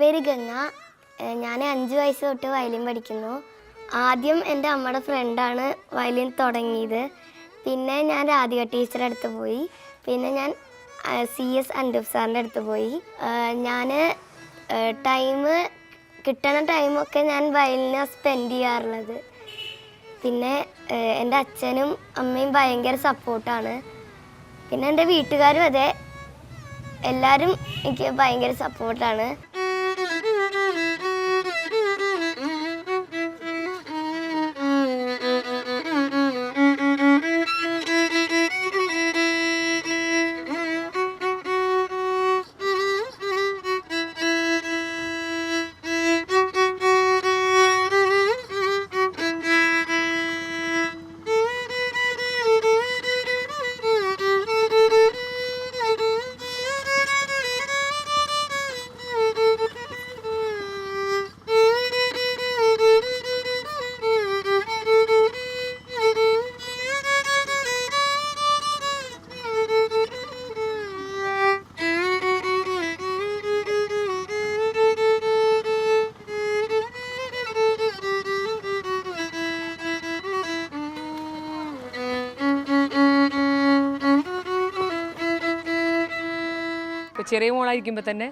പേര് ഗംഗ. ഞാൻ 5 വയസ്സ് തൊട്ട് വയലിൻ പഠിക്കുന്നു. ആദ്യം എൻ്റെ അമ്മയുടെ ഫ്രണ്ടാണ് വയലിൻ തുടങ്ങിയത്. പിന്നെ ഞാൻ രാധിക ടീച്ചറുടെ അടുത്ത് പോയി. പിന്നെ ഞാൻ CS അൻഡൂഫ് സാറിൻ്റെ അടുത്ത് പോയി. ഞാൻ കിട്ടുന്ന ടൈമൊക്കെ ഞാൻ വയലിന് സ്പെൻഡ് ചെയ്യാറുള്ളത്. പിന്നെ എൻ്റെ അച്ഛനും അമ്മയും ഭയങ്കര സപ്പോർട്ടാണ്. പിന്നെ എൻ്റെ വീട്ടുകാരും അതെ, എല്ലാവരും എനിക്ക് ഭയങ്കര സപ്പോർട്ടാണ്. ചെറിയ മോളായിരിക്കുമ്പോൾ തന്നെ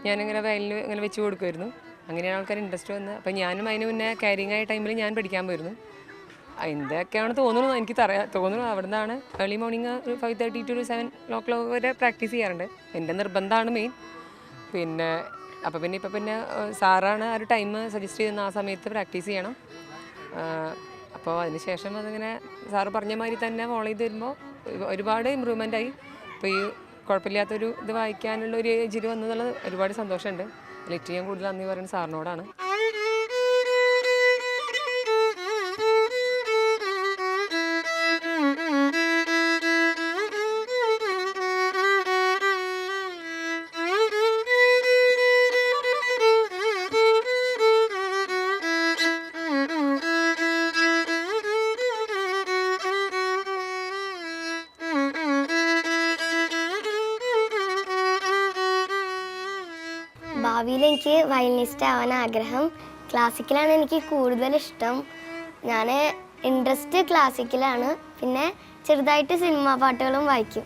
ഞാനിങ്ങനെ വയലിന് ഇങ്ങനെ വെച്ച് കൊടുക്കുമായിരുന്നു. അങ്ങനെയാണ് ആൾക്കാർ ഇൻട്രസ്റ്റ് വന്നത്. അപ്പം ഞാനും അതിന് മുന്നേ കാരിങ് ആയ ടൈമിൽ ഞാൻ പഠിക്കാൻ പോയിരുന്നു. എന്തൊക്കെയാണ് തോന്നുന്നു, എനിക്ക് തോന്നുന്നു അവിടെ നിന്നാണ് ഏർലി മോർണിംഗ് 5:30 to 7 വരെ പ്രാക്ടീസ് ചെയ്യാറുണ്ട്. എൻ്റെ നിർബന്ധമാണ് മെയിൻ. പിന്നെ ഇപ്പം പിന്നെ സാറാണ് ആ ഒരു ടൈം സജസ്റ്റ് ചെയ്യുന്ന ആ സമയത്ത് പ്രാക്ടീസ് ചെയ്യണം. അപ്പോൾ അതിന് ശേഷം അതിങ്ങനെ സാറ് പറഞ്ഞ മാതിരി തന്നെ ഫോളോ ചെയ്ത് വരുമ്പോൾ ഒരുപാട് ഇമ്പ്രൂവ്മെൻ്റ് ആയി. ഇപ്പോൾ ഈ കുഴപ്പമില്ലാത്തൊരു ഇത് വായിക്കാനുള്ള ഒരു ഏജിൽ വന്നതുള്ളത് ഒരുപാട് സന്തോഷമുണ്ട്. ഏറ്റവും ഞാൻ കൂടുതൽ നന്ദി പറയുന്നത് സാറിനോടാണ്. ഭാവിയിൽ എനിക്ക് വയലിനിസ്റ്റ് ആവാൻ ആഗ്രഹം. ക്ലാസിക്കലാണ് എനിക്ക് കൂടുതൽ ഇഷ്ടം. ഞാൻ ഇൻട്രസ്റ്റ് ക്ലാസിക്കലാണ്. പിന്നെ ചെറുതായിട്ട് സിനിമാ പാട്ടുകളും വായിക്കും.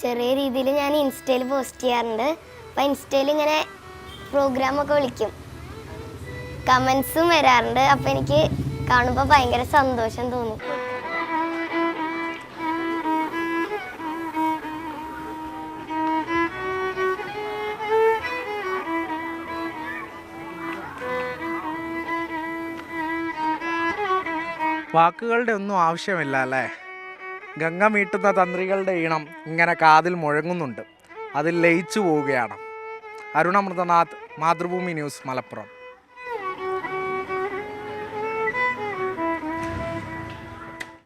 ചെറിയ രീതിയിൽ ഞാൻ ഇൻസ്റ്റയിൽ പോസ്റ്റ് ചെയ്യാറുണ്ട്. അപ്പോൾ ഇൻസ്റ്റയിൽ ഇങ്ങനെ പ്രോഗ്രാമൊക്കെ വിളിക്കും, കമൻസും വരാറുണ്ട്. അപ്പോൾ എനിക്ക് കാണുമ്പോൾ ഭയങ്കര സന്തോഷം തോന്നും. വാക്കുകളുടെ ഒന്നും ആവശ്യമില്ല അല്ലേ? ഗംഗ മീട്ടുന്ന തന്ത്രികളുടെ ഈണം ഇങ്ങനെ കാതിൽ മുഴങ്ങുന്നുണ്ട്. അതിൽ ലയിച്ചു പോവുകയാണ്. അരുണ മൃതനാഥ്, മാതൃഭൂമി ന്യൂസ്, മലപ്പുറം.